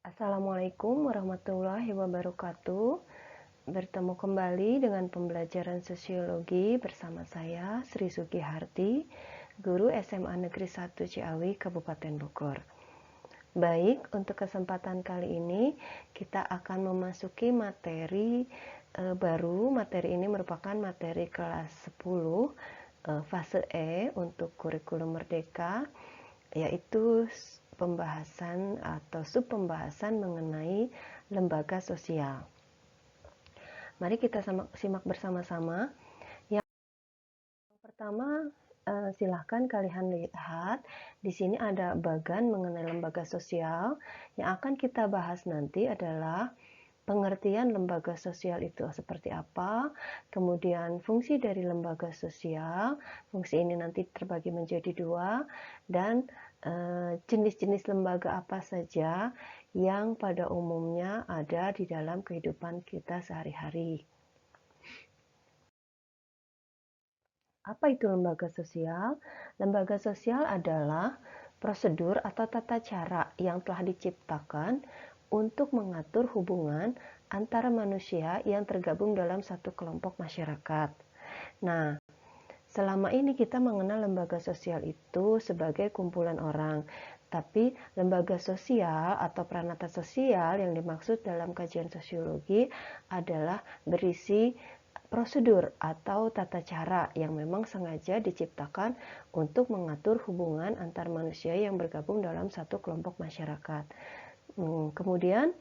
Assalamualaikum warahmatullahi wabarakatuh. Bertemu kembali dengan pembelajaran sosiologi bersama saya Sri Sugiharti, guru SMA Negeri 1 Ciawi, Kabupaten Bogor. Baik, untuk kesempatan kali ini kita akan memasuki materi baru. Materi ini merupakan materi kelas 10 fase E untuk kurikulum merdeka, yaitu pembahasan atau subpembahasan mengenai lembaga sosial. Mari kita simak bersama-sama. Yang pertama, silahkan kalian lihat di sini ada bagan mengenai lembaga sosial. Yang akan kita bahas nanti adalah pengertian lembaga sosial itu seperti apa, kemudian fungsi dari lembaga sosial. Fungsi ini nanti terbagi menjadi dua, dan jenis-jenis lembaga apa saja yang pada umumnya ada di dalam kehidupan kita sehari-hari. Apa itu lembaga sosial? Lembaga sosial adalah prosedur atau tata cara yang telah diciptakan untuk mengatur hubungan antara manusia yang tergabung dalam satu kelompok masyarakat. Nah, selama ini kita mengenal lembaga sosial itu sebagai kumpulan orang, tapi lembaga sosial atau peranata sosial yang dimaksud dalam kajian sosiologi adalah berisi prosedur atau tata cara yang memang sengaja diciptakan untuk mengatur hubungan antar manusia yang bergabung dalam satu kelompok masyarakat. Kemudian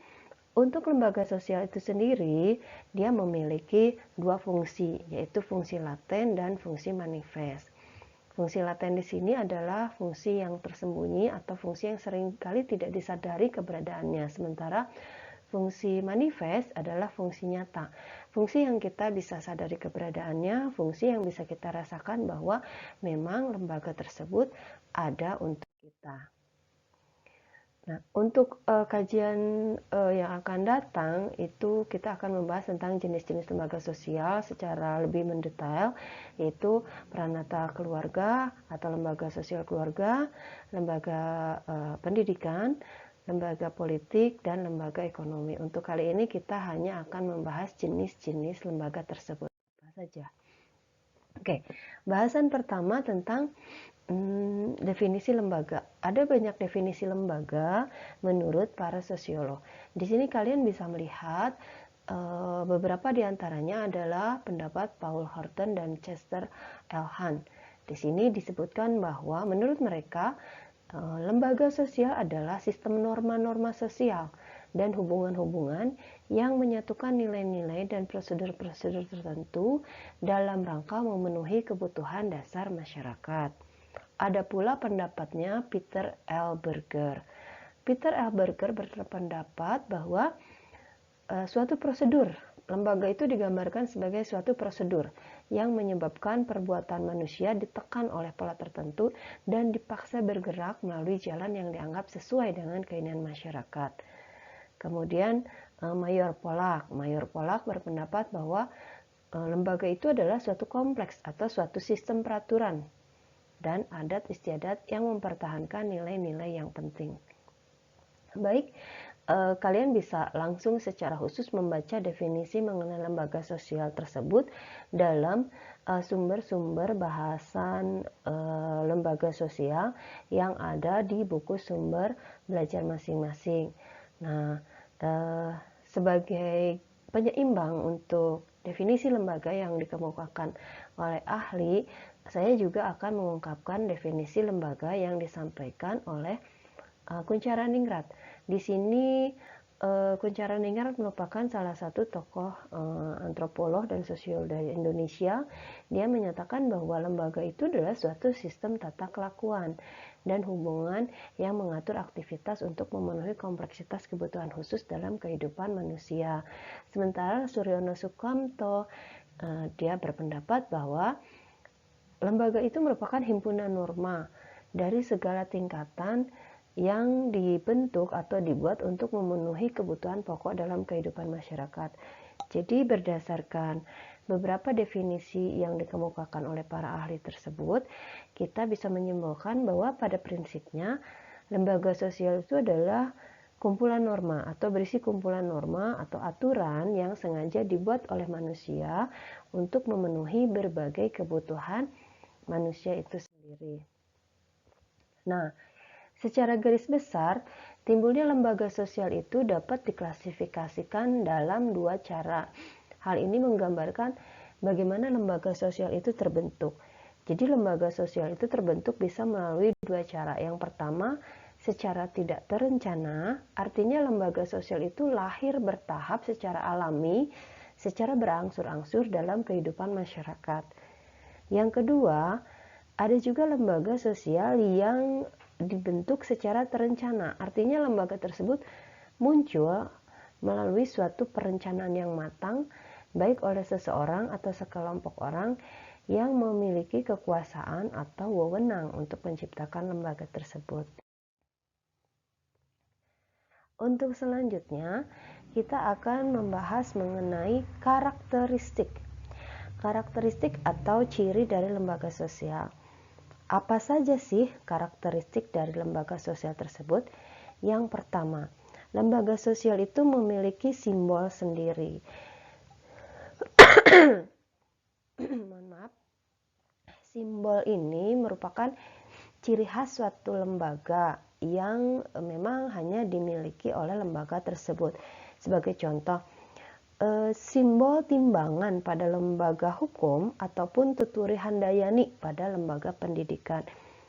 untuk lembaga sosial itu sendiri, dia memiliki dua fungsi, yaitu fungsi laten dan fungsi manifest. Fungsi laten di sini adalah fungsi yang tersembunyi atau fungsi yang seringkali tidak disadari keberadaannya, sementara fungsi manifest adalah fungsi nyata. Fungsi yang kita bisa sadari keberadaannya, fungsi yang bisa kita rasakan bahwa memang lembaga tersebut ada untuk kita. Nah, untuk kajian yang akan datang itu kita akan membahas tentang jenis-jenis lembaga sosial secara lebih mendetail, yaitu peranata keluarga atau lembaga sosial keluarga, lembaga pendidikan, lembaga politik, dan lembaga ekonomi. Untuk kali ini kita hanya akan membahas jenis-jenis lembaga tersebut apa saja. Oke, bahasan pertama tentang definisi lembaga. Ada banyak definisi lembaga menurut para sosiolog. Di sini kalian bisa melihat beberapa diantaranya adalah pendapat Paul Horton dan Chester L. Hunt. Di sini disebutkan bahwa menurut mereka lembaga sosial adalah sistem norma-norma sosial dan hubungan-hubungan yang menyatukan nilai-nilai dan prosedur-prosedur tertentu dalam rangka memenuhi kebutuhan dasar masyarakat. Ada pula pendapatnya Peter L. Berger. Peter L. Berger berpendapat bahwa suatu prosedur, lembaga itu digambarkan sebagai suatu prosedur yang menyebabkan perbuatan manusia ditekan oleh pola tertentu dan dipaksa bergerak melalui jalan yang dianggap sesuai dengan keinginan masyarakat. Kemudian Mayor Polak berpendapat bahwa lembaga itu adalah suatu kompleks atau suatu sistem peraturan dan adat istiadat yang mempertahankan nilai-nilai yang penting. Baik, kalian bisa langsung secara khusus membaca definisi mengenai lembaga sosial tersebut dalam sumber-sumber bahasan lembaga sosial yang ada di buku sumber belajar masing-masing. Nah, sebagai penyeimbang untuk definisi lembaga yang dikemukakan oleh ahli, saya juga akan mengungkapkan definisi lembaga yang disampaikan oleh Kuncharaningrat. Di sini Kuncharaningrat merupakan salah satu tokoh antropolog dan sosiolog dari Indonesia. Dia menyatakan bahwa lembaga itu adalah suatu sistem tata kelakuan dan hubungan yang mengatur aktivitas untuk memenuhi kompleksitas kebutuhan khusus dalam kehidupan manusia. Sementara Suryono Sukamto dia berpendapat bahwa lembaga itu merupakan himpunan norma dari segala tingkatan yang dibentuk atau dibuat untuk memenuhi kebutuhan pokok dalam kehidupan masyarakat. Jadi berdasarkan beberapa definisi yang dikemukakan oleh para ahli tersebut, kita bisa menyimpulkan bahwa pada prinsipnya lembaga sosial itu adalah kumpulan norma atau berisi kumpulan norma atau aturan yang sengaja dibuat oleh manusia untuk memenuhi berbagai kebutuhan manusia itu sendiri. Nah, secara garis besar, timbulnya lembaga sosial itu dapat diklasifikasikan dalam dua cara. Hal ini menggambarkan bagaimana lembaga sosial itu terbentuk. Jadi lembaga sosial itu terbentuk bisa melalui dua cara. Yang pertama, secara tidak terencana, artinya lembaga sosial itu lahir bertahap secara alami, secara berangsur-angsur dalam kehidupan masyarakat. Yang kedua, ada juga lembaga sosial yang dibentuk secara terencana, artinya lembaga tersebut muncul melalui suatu perencanaan yang matang, baik oleh seseorang atau sekelompok orang yang memiliki kekuasaan atau wewenang untuk menciptakan lembaga tersebut. Untuk selanjutnya, kita akan membahas mengenai karakteristik. Karakteristik atau ciri dari lembaga sosial. Apa saja sih karakteristik dari lembaga sosial tersebut? Yang pertama, lembaga sosial itu memiliki simbol sendiri. Mohon maaf. Simbol ini merupakan ciri khas suatu lembaga yang memang hanya dimiliki oleh lembaga tersebut. Sebagai contoh, simbol timbangan pada lembaga hukum ataupun tuturi handayani pada lembaga pendidikan.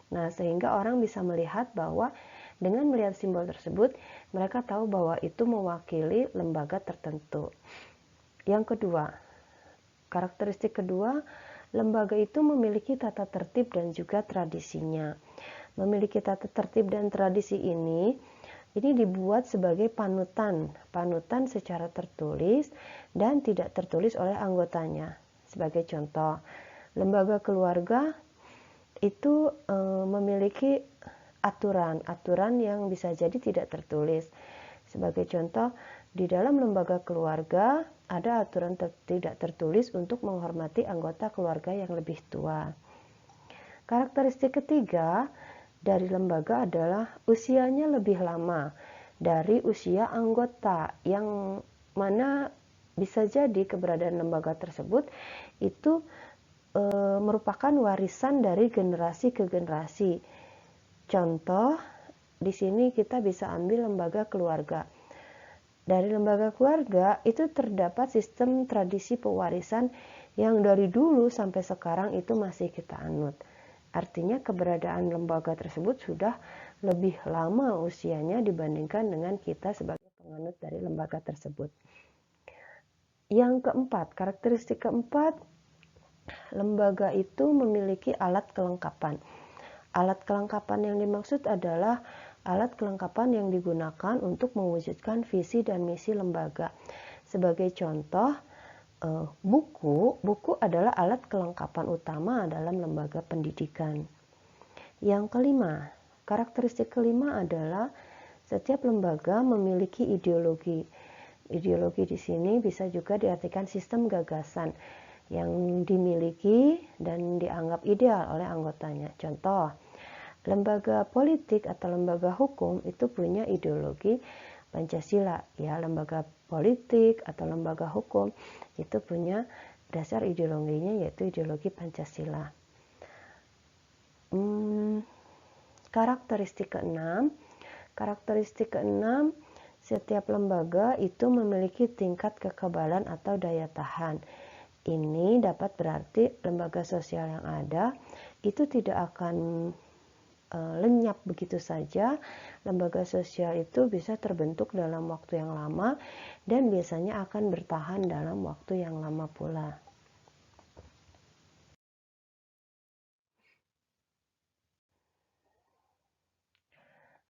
Nah, sehingga orang bisa melihat bahwa dengan melihat simbol tersebut, mereka tahu bahwa itu mewakili lembaga tertentu. Yang kedua, karakteristik kedua, lembaga itu memiliki tata tertib dan juga tradisinya. Memiliki tata tertib dan tradisi ini dibuat sebagai panutan secara tertulis dan tidak tertulis oleh anggotanya. Sebagai contoh, lembaga keluarga itu memiliki aturan yang bisa jadi tidak tertulis. Sebagai contoh, di dalam lembaga keluarga ada aturan tidak tertulis untuk menghormati anggota keluarga yang lebih tua. Karakteristik ketiga dari lembaga adalah usianya lebih lama dari usia anggota, yang mana bisa jadi keberadaan lembaga tersebut itu merupakan warisan dari generasi ke generasi. Contoh, di sini kita bisa ambil lembaga keluarga. Dari lembaga keluarga itu terdapat sistem tradisi pewarisan yang dari dulu sampai sekarang itu masih kita anut. Artinya keberadaan lembaga tersebut sudah lebih lama usianya dibandingkan dengan kita sebagai penganut dari lembaga tersebut. Yang keempat, karakteristik keempat, lembaga itu memiliki alat kelengkapan. Alat kelengkapan yang dimaksud adalah alat kelengkapan yang digunakan untuk mewujudkan visi dan misi lembaga. Sebagai contoh, buku adalah alat kelengkapan utama dalam lembaga pendidikan. Yang kelima, karakteristik kelima adalah setiap lembaga memiliki ideologi. Ideologi di sini bisa juga diartikan sistem gagasan yang dimiliki dan dianggap ideal oleh anggotanya. Contoh, lembaga politik atau lembaga hukum itu punya ideologi Pancasila. Ya, lembaga politik atau lembaga hukum itu punya dasar ideologinya yaitu ideologi Pancasila. Karakteristik keenam, setiap lembaga itu memiliki tingkat kekebalan atau daya tahan. Ini dapat berarti lembaga sosial yang ada itu tidak akan lenyap begitu saja. Lembaga sosial itu bisa terbentuk dalam waktu yang lama dan biasanya akan bertahan dalam waktu yang lama pula.